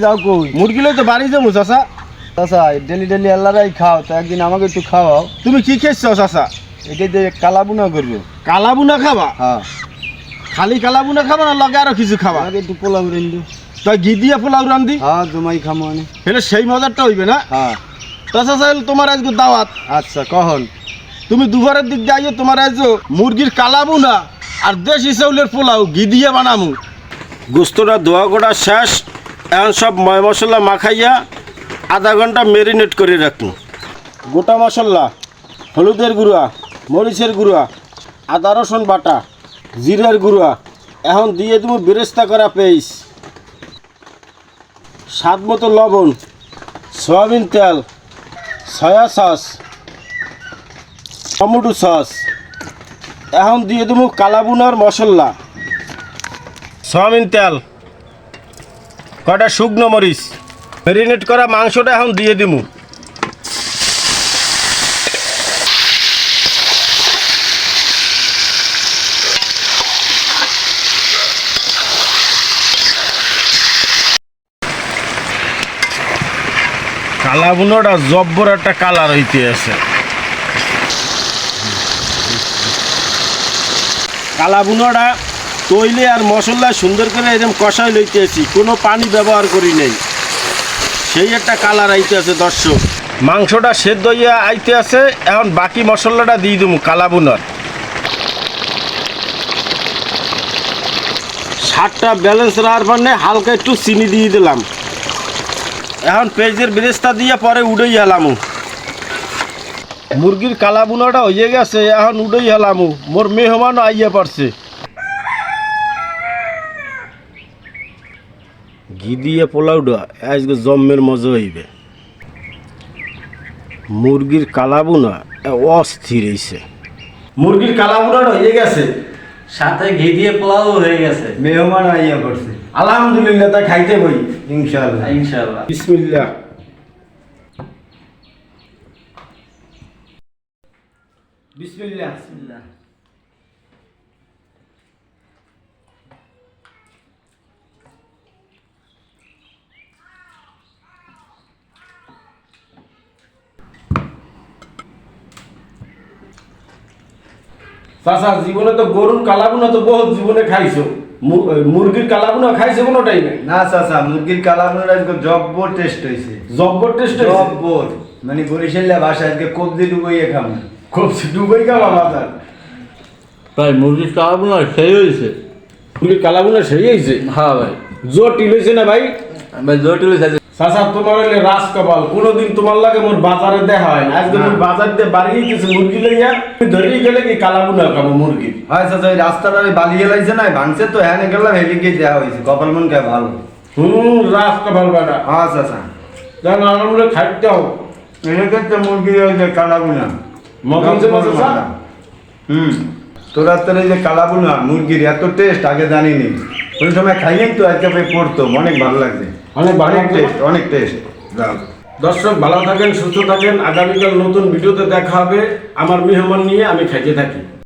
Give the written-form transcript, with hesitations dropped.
যাও কই মুরগি লই তো বাড়ি যাবো চাচা। চাচা ডেলি ডেলি আল্লাহরাই খাও তো একদিন আমাকে একটু খাওয়াও। তুমি কি খেয়েছো চাচা? এটা দিয়ে কালাবুনা করবো। কালাবুনা খাবা? হ্যাঁ খালি কালাবুনা খাবা না লগে আরো কিছু খাবা? আমাকে একটু পোলাও রেন্দু। তাই ঘি দিয়ে পোলাও রান্ধি? হ্যাঁ জমাই খামো আনে। হেলে সেই মজারটা হইবে না? হ্যাঁ চাচা চাইল তোমার আজকে দাওয়াত। আচ্ছা কখন? তুমি দুপুরের দিক যাইও, তোমার আজ মুরগির কালাবুনা আর দেশি চাউলের পোলাও ঘি দিয়ে বানামু। গোস্তটা ধোয়া গোড়া শেষ, এখন সব ময় মশলা মাখাইয়া আধা ঘন্টা ম্যারিনেট করে রাখুন। গোটা মশলা, হলুদের গুঁড়া, মরিচের গুঁড়া, আদা রসুন বাটা, জিরার গুঁড়া, এখন দিয়ে দেবো বেরেস্তা করা পেস্ট, স্বাদ মতো লবণ, সয়াবিন তেল, সয়া সস, টমেটো সস, এখন দিয়ে দেবো কালাবুনার মশলা, সয়াবিন তেল, কয়টা শুকনো মরিচ, ম্যারিনেট করা মাংসটা এখন দিয়ে দিব। কালাবুনাটা জব্বর একটা কালার হইতে আছে। কালাবুনাটা তৈলে আর মশলা সুন্দর করে এরকম কষাই লইতে আছি, কোনো পানি ব্যবহার করি নাই, সেই একটা কালার আইতে আছে। দর্শক মাংসটা সেদ্ধ হইয়া আইতে আছে, এখন বাকি মশলাটা দিয়ে দেবো কালাবুনার। স্বাদটা ব্যালেন্স রাখার জন্য হালকা একটু চিনি দিয়ে দিলাম। এখন পেঁয়াজের বেরেস্তা দিয়ে পরে উড়েই হেলামু। মুরগির কালাবুনাটা হয়ে গেছে, এখন উড়েই হেলামু। মোর মেহমানও আইয়া পারছে। ঘি দিয়ে পোলাওটা আজকে জম্মের মজা হইবে। মুরগির কালাবুনা অস্থির হইছে। মুরগির কালাবুনাটা হয়ে গেছে, সাথে ঘি দিয়ে পোলাও হয়ে গেছে। মেহমান আইয়া পড়ছে। আলহামদুলিল্লাহ। তা খাইতে বই ইনশাআল্লাহ ইনশাআল্লাহ। বিসমিল্লাহ। বিসমিল্লাহ। বিসমিল্লাহ। চাচা জীবনে তো গরুর কালাবুনা তো বহুত জীবনে খাইছো, মুরগির কালাবুনা খাইছো কোনোটাই না? না চাচা মুরগির কালাবুনার আজকে জব্বর টেস্ট হয়েছে। জব্বর টেস্ট হইছে? জব্বর মানে বরিশালের ভাষা আজকে কবজি ডুবাইয়ে খাবো। খুব ডুবাই খাওয়া বাজার। ভাই মুরগির কালাবুনা সেই হয়েছে। মুরগির কালাবুনা সেই হয়েছে? হ্যাঁ ভাই, জটিল হয়েছে না ভাই? ভাই জটিল হয়েছে। চাচা তোমার হইলে রাজ কপাল, কোনোদিন তোমার লাগে মোর বাজারে দেখা হয় না। আজকে মোর বাজার দিয়ে বাড়িয়ে কিছু মুরগি লইয়া তুমি ধরেই গেলে কি কালাবুনা খাবো মুরগি। হয় চাচা ওই রাস্তাটা ওই বালিয়ে লাগছে না ভাঙছে তো হ্যাঁ গেলাম হেলিকে দেওয়া হয়েছে কপাল মন খায় ভালো। রাজ কপাল বেটা। হ্যাঁ চাচা যেন আমরা খাইতে হোক। এটাকে তো মুরগি ওই যে কালাবুনা মগন যে চাচা। তোরা তোর এই যে কালাবুনা মুরগির এত টেস্ট আগে জানিনি। ওই সময় খাইয়েই তো আজকে পড়তো অনেক ভালো লাগছে। অনেক ভালো টেস্ট অনেক টেস্ট। দর্শক ভালো থাকেন, সুস্থ থাকেন। আগামীকাল নতুন ভিডিওতে দেখা হবে আমার মেহমান নিয়ে। আমি খাইতে থাকি।